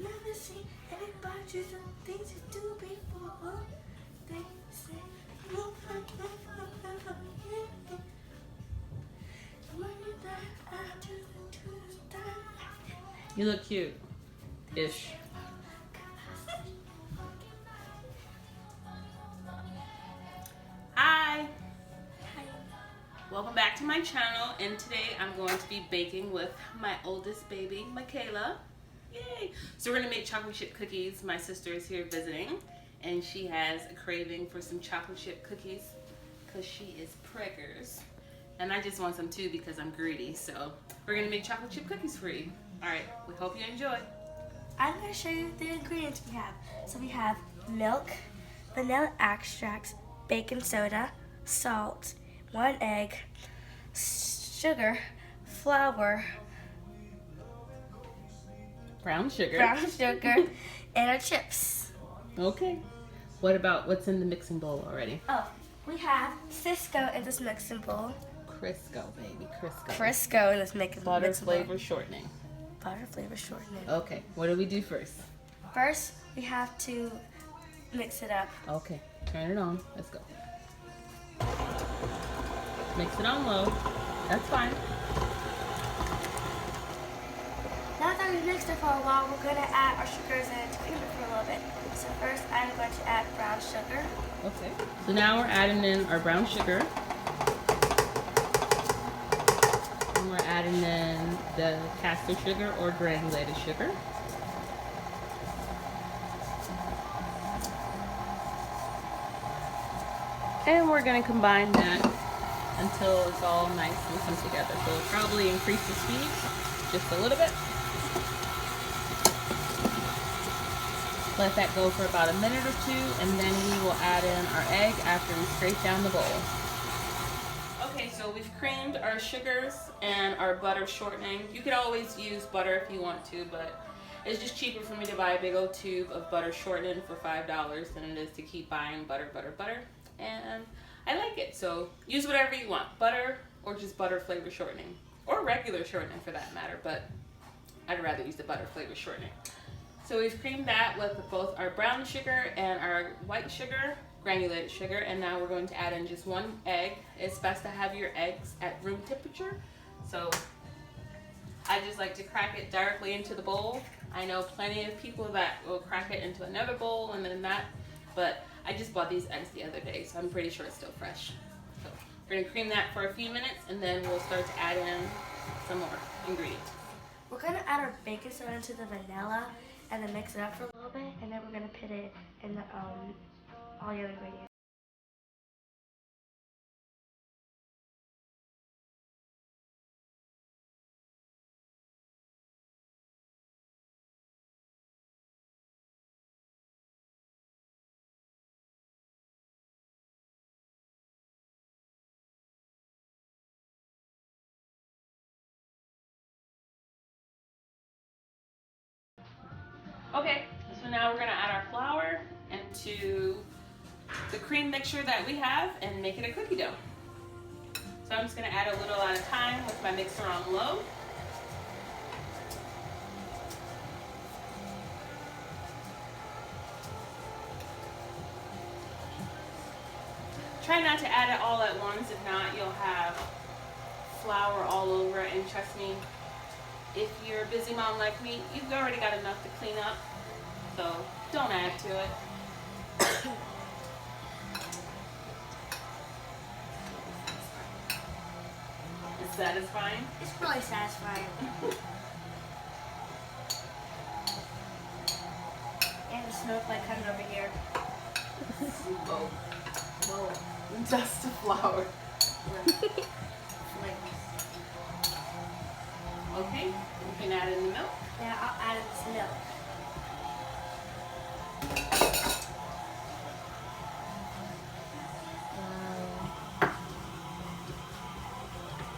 Never seen anybody do the things you do before. They say, look like you look cute-ish. Hi! Welcome back to my channel, and today I'm going to be baking with my oldest baby, Michaela. Yay! So we're going to make chocolate chip cookies. My sister is here visiting, and she has a craving for some chocolate chip cookies because she is preggers. And I just want some too because I'm greedy. So we're going to make chocolate chip cookies for you. Alright, we hope you enjoy. I'm going to show you the ingredients we have. So we have milk, vanilla extracts, baking soda, salt, 1 egg, sugar, flour, brown sugar, and our chips. Okay. What about what's in the mixing bowl already? Oh, we have Crisco in this mixing bowl. Crisco, baby, Crisco. Crisco in this mixing bowl. Butter flavor shortening. Butter flavor shortening. Okay, what do we do first? First, we have to mix it up. Okay, turn it on. Let's go. Mix it on low. That's fine. Now that we've mixed it for a while, we're going to add our sugars in to cream it for a little bit. So first, I'm going to add brown sugar. Okay. So now we're adding in our brown sugar. And we're adding in the caster sugar or granulated sugar. And we're going to combine that until it's all nice and come together. So we'll probably increase the speed just a little bit. Let that go for about a minute or two, and then we will add in our egg after we scrape down the bowl. Okay, so we've creamed our sugars and our butter shortening. You could always use butter if you want to, but it's just cheaper for me to buy a big old tube of butter shortening for $5 than it is to keep buying butter. And I like it, so use whatever you want, butter or just butter flavor shortening, or regular shortening for that matter, but I'd rather use the butter flavor shortening. So we've creamed that with both our brown sugar and our white sugar, granulated sugar, and now we're going to add in just 1 egg. It's best to have your eggs at room temperature, so I just like to crack it directly into the bowl. I know plenty of people that will crack it into another bowl and then that, but I just bought these eggs the other day, so I'm pretty sure it's still fresh. So we're going to cream that for a few minutes, and then we'll start to add in some more ingredients. We're going to add our baking soda into the vanilla and then mix it up for a little bit, and then we're going to put it in the all your ingredients. Okay, so now we're going to add our flour into the cream mixture that we have and make it a cookie dough. So I'm just going to add a little at a time with my mixer on low. Try not to add it all at once, if not you'll have flour all over, and trust me, if you're a busy mom like me, you've already got enough to clean up, so don't add to it. It's satisfying? It's really satisfying. And the snowflake coming over here. Whoa. Dust of flour. Okay, you can add in the milk. Yeah, I'll add some milk.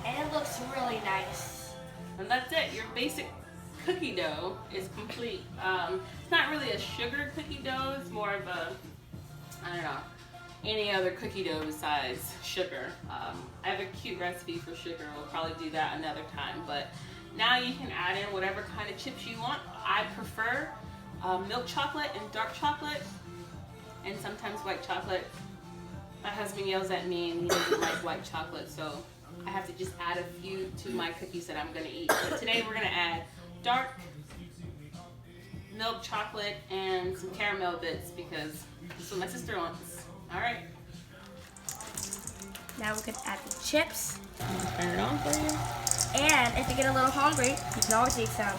And it looks really nice. And that's it. Your basic cookie dough is complete. It's not really a sugar cookie dough. It's more of a, I don't know, any other cookie dough besides sugar. I have a cute recipe for sugar. We'll probably do that another time. But Now you can add in whatever kind of chips you want. I prefer milk chocolate and dark chocolate, and sometimes white chocolate. My husband yells at me and he doesn't like white chocolate, so I have to just add a few to my cookies that I'm gonna eat. But today we're gonna add dark milk chocolate and some caramel bits because that's what my sister wants. All right. Now we're gonna add the chips. I'm gonna turn it on for you. And if you get a little hungry, you can always eat some.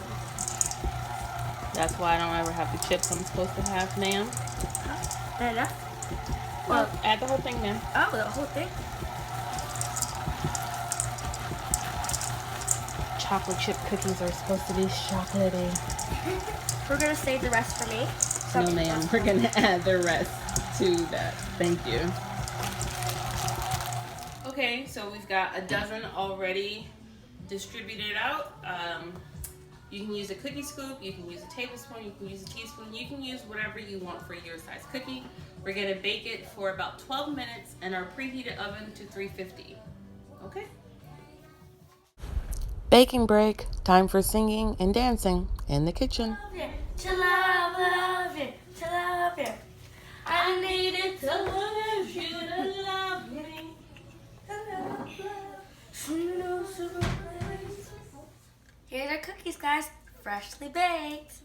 That's why I don't ever have the chips I'm supposed to have, ma'am. Not enough? Well, add the whole thing, ma'am. Oh, the whole thing? Chocolate chip cookies are supposed to be chocolatey. We're gonna save the rest for me. No, ma'am. We're gonna add the rest to that. Thank you. Okay, so we've got a dozen already distributed out. You can use a cookie scoop, you can use a tablespoon, you can use a teaspoon, you can use whatever you want for your size cookie. We're gonna bake it for about 12 minutes in our preheated oven to 350. Okay? Baking break. Time for singing and dancing in the kitchen. To love you, to love you. I needed to love you, to love me. Here's our cookies, guys. Freshly baked.